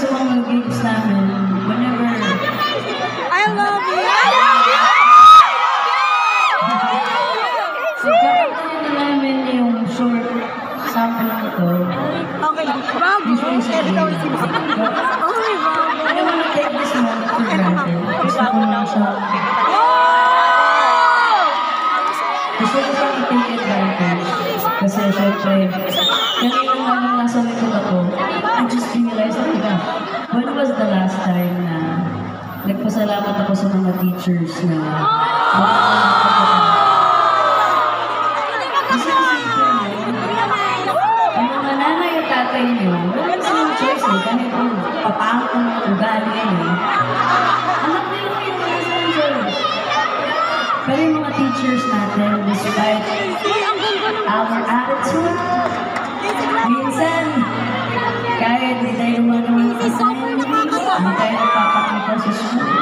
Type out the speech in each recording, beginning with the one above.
mga gigs namin, whenever... I love you! So, kakatayin na namin yung short sample nito. Okay, bago. Ito si Bago. Okay, Bago. I wanna take this moment for granted. Gusto ko lang siya... Gusto ko siyang i-take advantage. Kasi syempre, kanina nga nung nasa likod ako, I just realized, when was the last time na nagpasalamat ako sa mga teachers na kasi yung mga nanay at tatay nyo, wala silang choice eh, kahit kung papangit ang ugali yan eh. Anak nila mo yung wala silang choice. Pero yung mga teachers natin, despite our attitude, minsan, kahit di tayo naman assignments, hindi tayo nagpapakita sa school.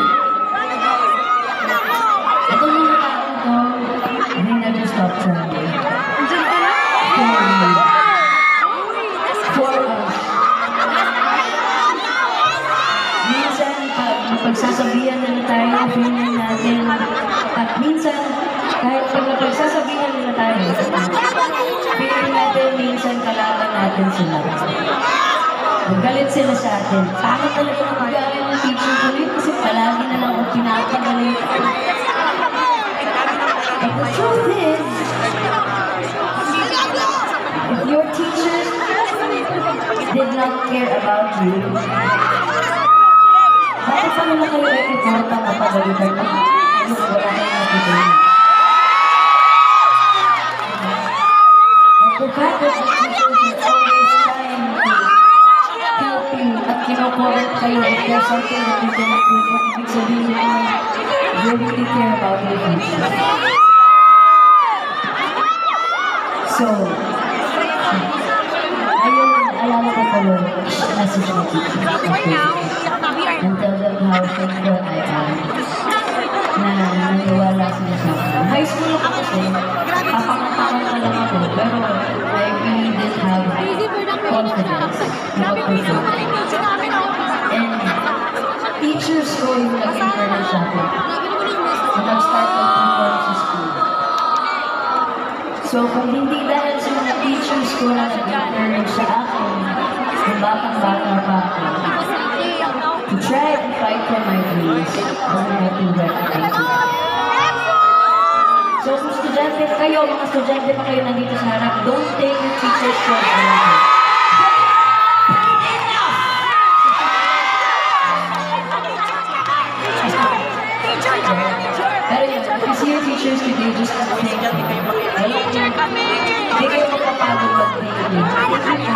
Itong mga tao to, they never stop trying. For us. Minsan, pag pagsasabihan nila tayo, feeling natin, at minsan, kahit pag napagsasabihan nila tayo, feeling natin, minsan kalaban natin sila. Magalit sila sa atin. Bakit talaga ang magalit ng teacher ko rin? Kasi palagi na lang ang pinapagalit. But the truth is, if your teachers did not care about you, bakit pa naman kayo iporta na pagalitan mo? Wala kayo natin. The fact that the teachers are always trying to help you at kino-correct kayo if there's something that you cannot do, ibig sabihin mo, they really care about your future. So, ayun, alam ko pa rin, message ng teacher. And tell them how thankful I am na naniwala sila sa akin. High school ako kasi, papakantakan ka lang ako, pero I really didn't have confidence na mag-perform. And teachers ko yung nag-encourage sa akin na nag-start mag-perform sa school. So kung hindi dahil sa mga teachers ko na nag-encourage sa akin, kung batang-bata pa ako, to try and fight for my dreams, I would have to recognize that. So kung estudyante kayo, mga estudyante pa kayo nandito sa harap, don't take your teachers for granted. Pero yun, if you see your teachers today, just think, hindi kayo magpapagod mag-thank you.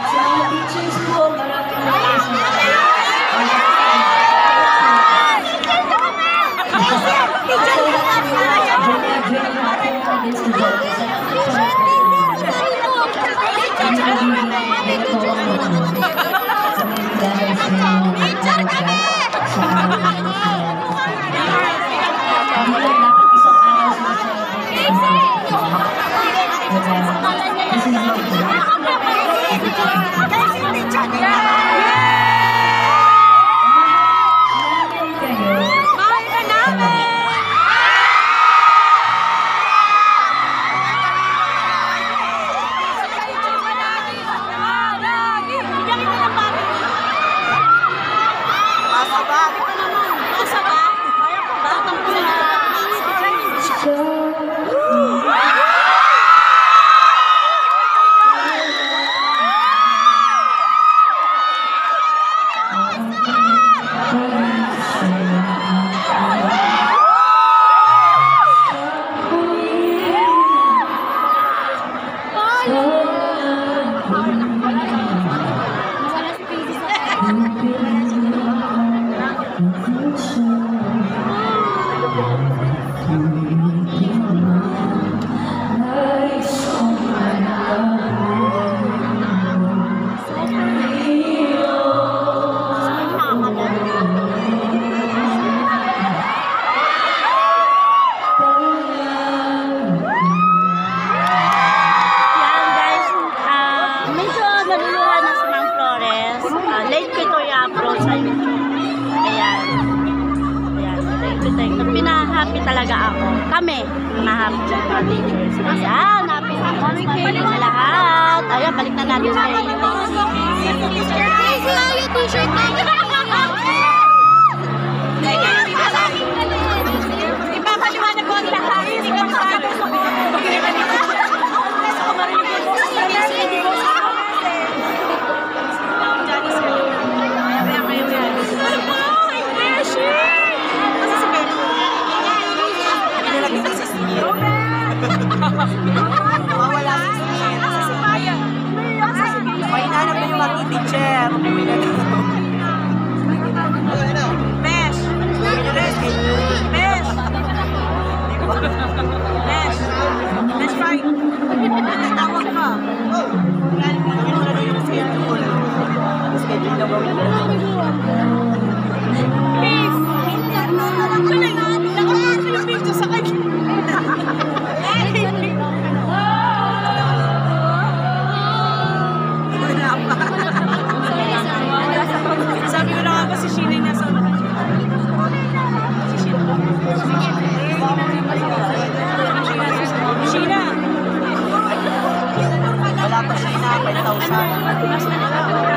Sa mga teachers ko, maraming talaga ako. Kami, mga happy January. Ayan, happy Christmas sa lahat. Ayan, balik na natin sa inyo. T-shirt na ipapaliwanag ko ang lahat. Hindi ko masyado sa Wala si Siya. Nasa si Maya. May nanap na yung mga teacher. Mesh. Mesh. Mesh. Mesh fight. Tawag ka. Wala na yung schedule. Schedule na gawin ko. Peace. Nakakasa yung picture sa kanya. Sabi ko na nga ba si Sheena yung nasa ulo. Si Sheena. Sheena. Wala pa Sheena, 5,000.